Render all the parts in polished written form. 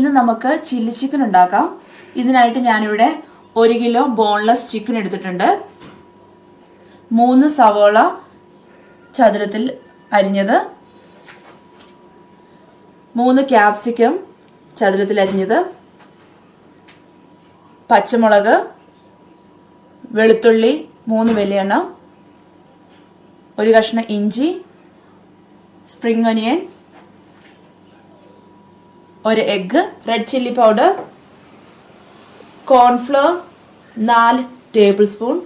ഇന്ന് നമുക്ക് chilli chicken ഉണ്ടാക്കാം. ഇതിനായിട്ട് ഞാനിവിടെ 1 കിലോ ബോൺലെസ് ചിക്കൻ എടുത്തിട്ടുണ്ട്. 3 സവോള ചതുരത്തിൽ അരിഞ്ഞത്, 3 ക്യാപ്സിക്കം ചതുരത്തിൽ അരിഞ്ഞത്, പച്ചമുളക്, വെളുത്തുള്ളി 3 വലിയ എണ്ണം, 1 കഷ്ണം ഇഞ്ചി, spring onion, 1 egg, red chilli powder, cornflour 4 tablespoon,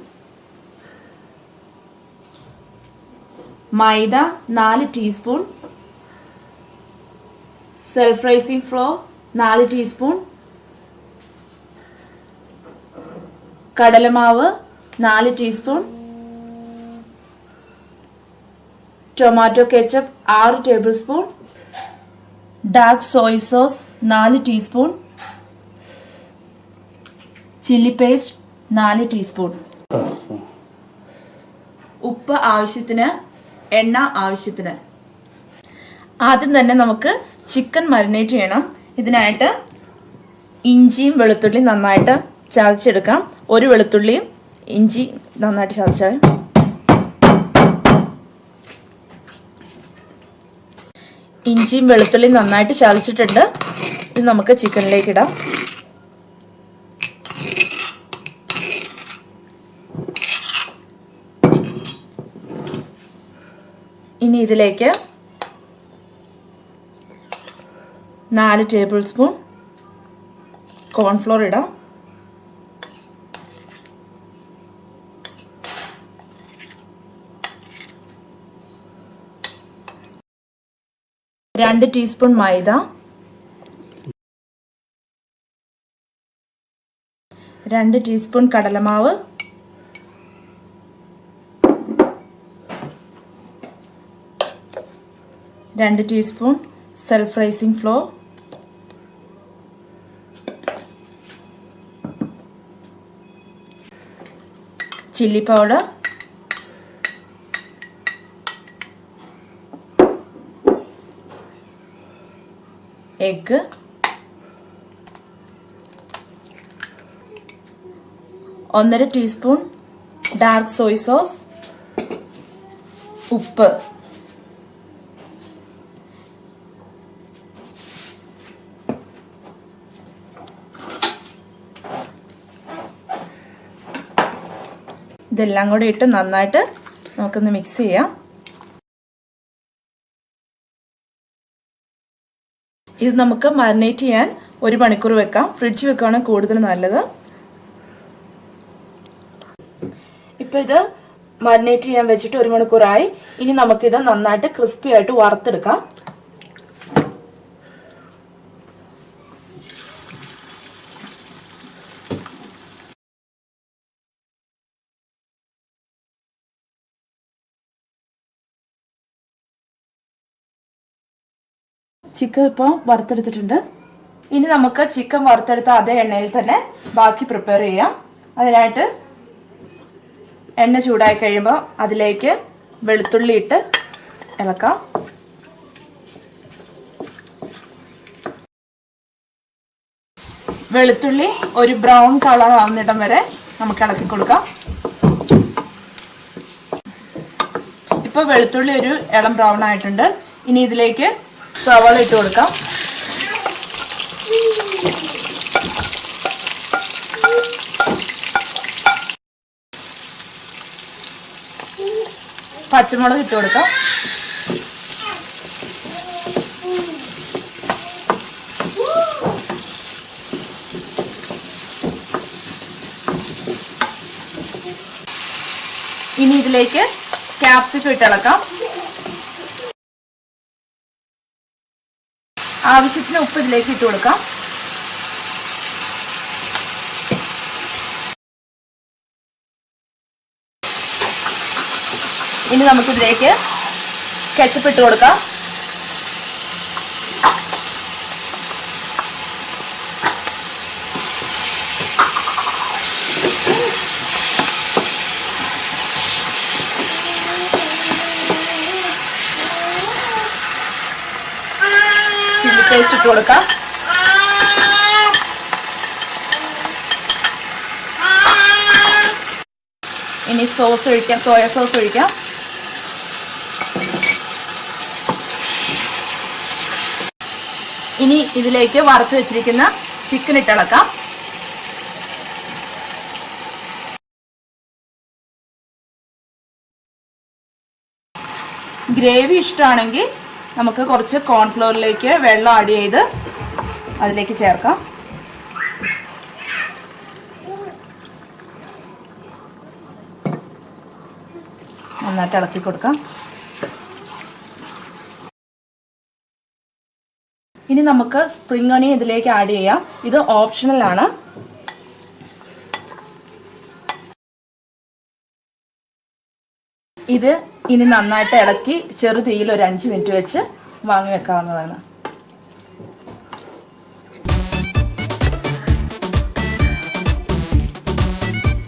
maida 4 teaspoon, self raising flour 4 teaspoon, കടലമാവ് 4 teaspoon, tomato ketchup 6 tablespoon, dark soy sauce 4 teaspoon, chilli paste 4 teaspoon, ഉപ്പ് ആവശ്യത്തിന്, എണ്ണ ആവശ്യത്തിന്. ആദ്യം തന്നെ നമുക്ക് ചിക്കൻ മാരിനേറ്റ് ചെയ്യണം. ഇതിനായിട്ട് ഇഞ്ചിയും വെളുത്തുള്ളിയും നന്നായിട്ട് ചതച്ചെടുക്കാം. 1 വെളുത്തുള്ളിയും ഇഞ്ചി നന്നായിട്ട് ചതച്ചാൽ. ഇഞ്ചിയും വെളുത്തുള്ളിയും നന്നായിട്ട് ചതച്ചിട്ടുണ്ട്. ഇത് നമുക്ക് ചിക്കനിലേക്ക് ഇടാം. ഇനി ഇതിലേക്ക് 4 ടേബിൾ സ്പൂൺ കോൺഫ്ലോർ ഇടാം. രണ്ട് ടീസ്പൂൺ മൈദ, 2 ടീസ്പൂൺ കടലമാവ്, 2 teaspoon self raising floor, chilli powder, egg, 1.5 teaspoon dark soy sauce, ഉപ്പ്, ഇതെല്ലാം കൂടെ ഇട്ട് നന്നായിട്ട് നമുക്കൊന്ന് മിക്സ് ചെയ്യാം. ഇത് നമുക്ക് മാരിനേറ്റ് ചെയ്യാൻ 1 മണിക്കൂർ വെക്കാം. ഫ്രിഡ്ജ് വെക്കുകയാണെങ്കിൽ കൂടുതൽ നല്ലത്. ഇപ്പൊ ഇത് മാരിനേറ്റ് ചെയ്യാൻ വെച്ചിട്ട് 1 മണിക്കൂറായി. ഇനി നമുക്കിത് നന്നായിട്ട് ക്രിസ്പി ആയിട്ട് വറുത്തെടുക്കാം. ചിക്കൻ ഇപ്പോൾ വറുത്തെടുത്തിട്ടുണ്ട്. ഇനി നമുക്ക് ചിക്കൻ വറുത്തെടുത്ത അതേ എണ്ണയിൽ തന്നെ ബാക്കി പ്രിപ്പയർ ചെയ്യാം. അതിനായിട്ട് എണ്ണ ചൂടായി കഴിയുമ്പോൾ അതിലേക്ക് വെളുത്തുള്ളി ഇട്ട് ഇളക്കാം. വെളുത്തുള്ളി ഒരു ബ്രൗൺ കളർ ആവുന്നിടം വരെ നമുക്ക് ഇളക്കി കൊടുക്കാം. ഇപ്പോൾ വെളുത്തുള്ളി ഒരു ഇളം ബ്രൗൺ ആയിട്ടുണ്ട്. ഇനി ഇതിലേക്ക് സവാള ഇട്ട് കൊടുക്കാം. പച്ചമുളക് ഇട്ട് കൊടുക്കാം. ഇനി ഇതിലേക്ക് ക്യാപ്സിക്കം ഇട്ട് ഇളക്കാം. ആവശ്യത്തിന് ഉപ്പ് ഇതിലേക്ക് ഇട്ട് കൊടുക്കാം. ഇനി നമുക്കിതിലേക്ക് കെച്ചപ്പ് ഇട്ട് കൊടുക്കാം. പേസ്റ്റ് ഇട്ട് കൊടുക്കാം. സോസ് ഒഴിക്കാം, സോയ സോസ് ഒഴിക്കാം. ഇനി ഇതിലേക്ക് വറുത്ത് വെച്ചിരിക്കുന്ന ചിക്കൻ ഇട്ടിളക്കാം. ഗ്രേവി ഇഷ്ടമാണെങ്കിൽ നമുക്ക് കുറച്ച് കോൺഫ്ലോറിലേക്ക് വെള്ളം ആഡ് ചെയ്ത് അതിലേക്ക് ചേർക്കാം. നന്നായിട്ട് ഇളക്കി കൊടുക്കാം. ഇനി നമുക്ക് സ്പ്രിംഗ് ഒണിയൻ ഇതിലേക്ക് ആഡ് ചെയ്യാം. ഇത് ഓപ്ഷണൽ ആണ്. ഇത് ഇനി നന്നായിട്ട് ഇളക്കി ചെറു തീയിൽ ഒരു 5 മിനിറ്റ് വെച്ച് വാങ്ങി വെക്കാവുന്നതാണ്.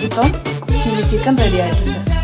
ഇപ്പം ചില്ലി ചിക്കൻ റെഡി ആയിട്ടുണ്ട്.